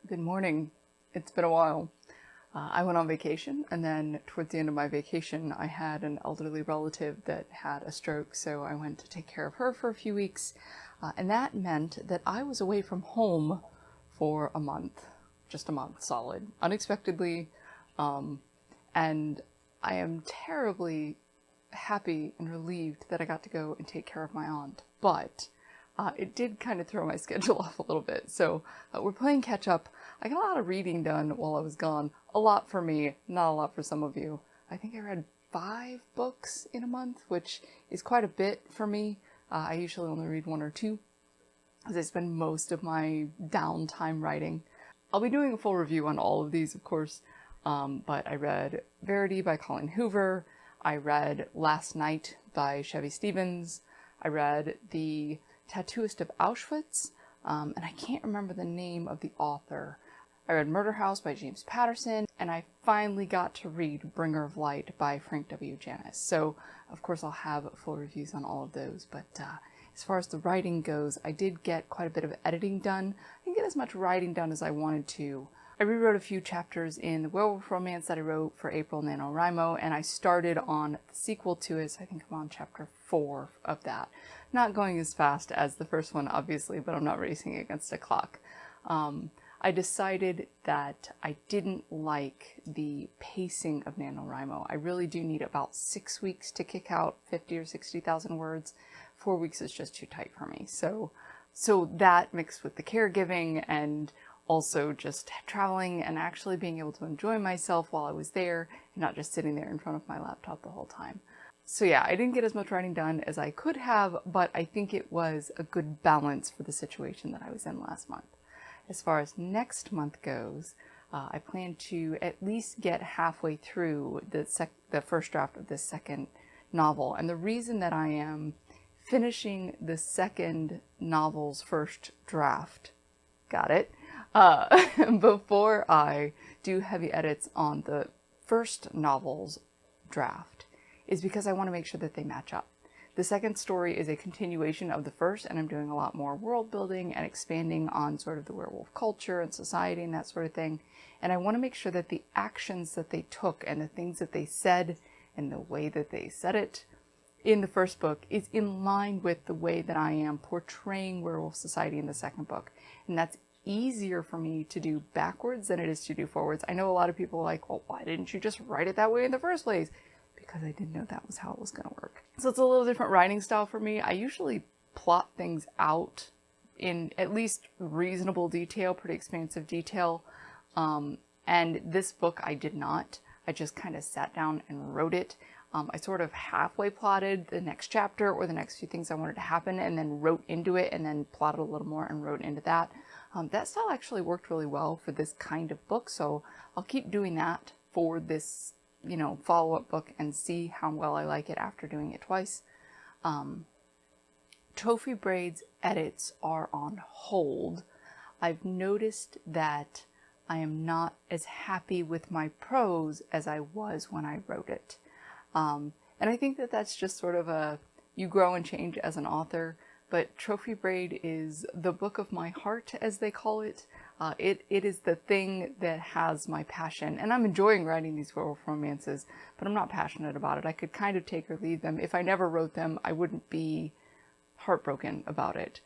Good morning. It's been a while. I went on vacation, and then towards the end of my vacation, I had an elderly relative that had a stroke, so I went to take care of her for a few weeks, and that meant that I was away from home for a month, just a month solid, unexpectedly, and I am terribly happy and relieved that I got to go and take care of my aunt, but it did kind of throw my schedule off a little bit. So we're playing catch up. I got a lot of reading done while I was gone. A lot for me, not a lot for some of you. I think I read 5 books in a month, which is quite a bit for me. I usually only read 1 or 2, as I spend most of my downtime writing. I'll be doing a full review on all of these, of course, but I read Verity by Colleen Hoover. I read Last Night by Chevy Stevens. I read The Tattooist of Auschwitz, and I can't remember the name of the author. I read Murder House by James Patterson, and I finally got to read Bringer of Light by Frank W. Janis. So, of course, I'll have full reviews on all of those, but as far as the writing goes, I did get quite a bit of editing done. I didn't get as much writing done as I wanted to. I rewrote a few chapters in the werewolf romance that I wrote for April NaNoWriMo, and I started on the sequel to it, so I think I'm on chapter 4 of that. Not going as fast as the first one, obviously, but I'm not racing against a clock. I decided that I didn't like the pacing of NaNoWriMo. I really do need about 6 weeks to kick out 50 or 60,000 words. 4 weeks is just too tight for me. So that mixed with the caregiving and also just traveling and actually being able to enjoy myself while I was there and not just sitting there in front of my laptop the whole time. So yeah, I didn't get as much writing done as I could have, but I think it was a good balance for the situation that I was in last month. As far as next month goes, I plan to at least get halfway through the first draft of this second novel. And the reason that I am finishing the second novel's first draft, got it, before I do heavy edits on the first novel's draft is because I want to make sure that they match up. The second story is a continuation of the first, and I'm doing a lot more world building and expanding on sort of the werewolf culture and society and that sort of thing. And I want to make sure that the actions that they took and the things that they said and the way that they said it in the first book is in line with the way that I am portraying werewolf society in the second book. And that's easier for me to do backwards than it is to do forwards. I know a lot of people are like, well, why didn't you just write it that way in the first place? Because I didn't know that was how it was going to work. So it's a little different writing style for me. I usually plot things out in at least reasonable detail, pretty expansive detail. And this book I did not. I just kind of sat down and wrote it. I sort of halfway plotted the next chapter or the next few things I wanted to happen and then wrote into it and then plotted a little more and wrote into that. That style actually worked really well for this kind of book, so I'll keep doing that for this follow-up book and see how well I like it after doing it twice. Trophy Braid's edits are on hold. I've noticed that I am not as happy with my prose as I was when I wrote it. And I think that that's just sort of you grow and change as an author, but Trophy Braid is the book of my heart, as they call it. It is the thing that has my passion, and I'm enjoying writing these werewolf romances, but I'm not passionate about it. I could kind of take or leave them. If I never wrote them, I wouldn't be heartbroken about it.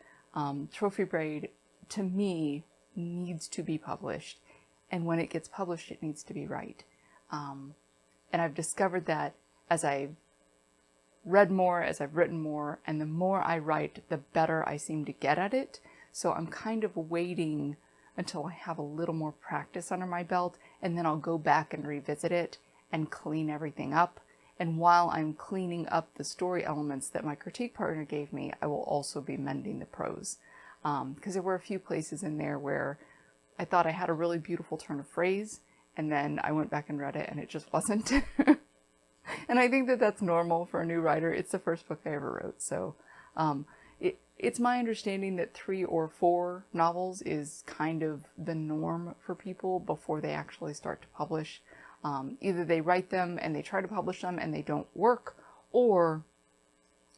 Trophy Braid, to me, needs to be published, and when it gets published, it needs to be right. And I've discovered that as I've read more, as I've written more, and the more I write, the better I seem to get at it. So I'm kind of waiting until I have a little more practice under my belt, and then I'll go back and revisit it and clean everything up. And while I'm cleaning up the story elements that my critique partner gave me, I will also be mending the prose. Because there were a few places in there where I thought I had a really beautiful turn of phrase, and then I went back and read it and it just wasn't. And I think that that's normal for a new writer. It's the first book I ever wrote, so it's my understanding that 3 or 4 novels is kind of the norm for people before they actually start to publish. Either they write them and they try to publish them and they don't work, or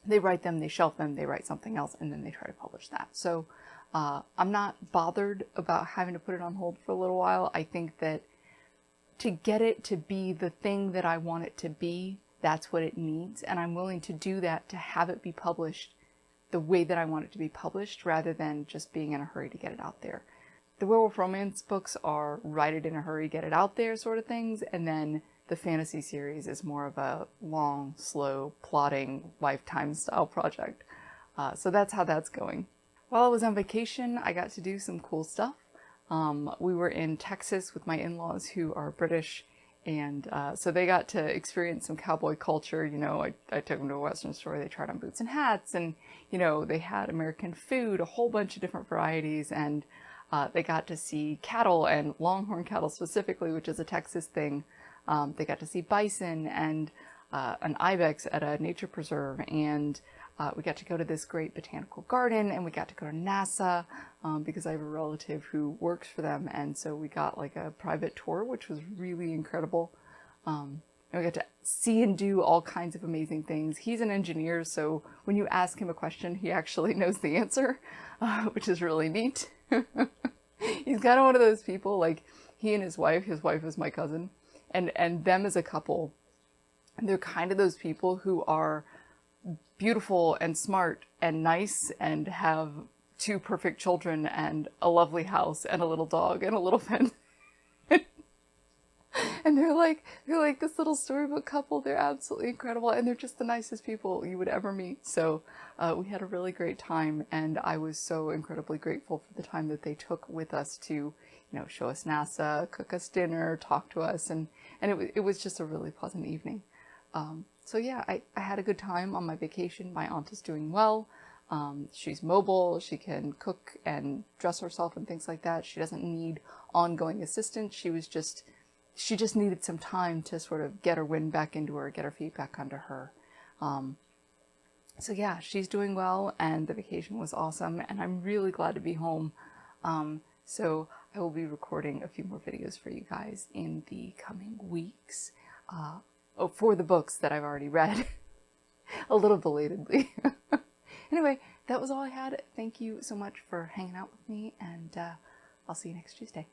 they write them, they shelf them, they write something else, and then they try to publish that. So I'm not bothered about having to put it on hold for a little while. I think that to get it to be the thing that I want it to be, that's what it needs. And I'm willing to do that to have it be published the way that I want it to be published, rather than just being in a hurry to get it out there. The werewolf romance books are write it in a hurry, get it out there sort of things. And then the fantasy series is more of a long, slow, plotting, lifetime style project. So that's how that's going. While I was on vacation, I got to do some cool stuff. We were in Texas with my in-laws who are British, and so they got to experience some cowboy culture. You know, I took them to a Western store, they tried on boots and hats, and, you know, they had American food, a whole bunch of different varieties, and they got to see cattle, and longhorn cattle specifically, which is a Texas thing. They got to see bison and an ibex at a nature preserve, and we got to go to this great botanical garden, and we got to go to NASA because I have a relative who works for them, and so we got like a private tour, which was really incredible. And we got to see and do all kinds of amazing things. He's an engineer, so when you ask him a question, he actually knows the answer, which is really neat. He's kind of one of those people, like he and his wife is my cousin, and them as a couple, they're kind of those people who are beautiful and smart and nice and have 2 perfect children and a lovely house and a little dog and a little fence. And they're like this little storybook couple. They're absolutely incredible, and they're just the nicest people you would ever meet. So we had a really great time, and I was so incredibly grateful for the time that they took with us to, you know, show us NASA, cook us dinner, talk to us, and it was just a really pleasant evening. So yeah, I had a good time on my vacation. My aunt is doing well. She's mobile. She can cook and dress herself and things like that. She doesn't need ongoing assistance. She just needed some time to sort of get her wind back into her, get her feet back under her. So yeah, she's doing well, and the vacation was awesome, and I'm really glad to be home. So I will be recording a few more videos for you guys in the coming weeks. For the books that I've already read, a little belatedly. Anyway, that was all I had. Thank you so much for hanging out with me, and I'll see you next Tuesday.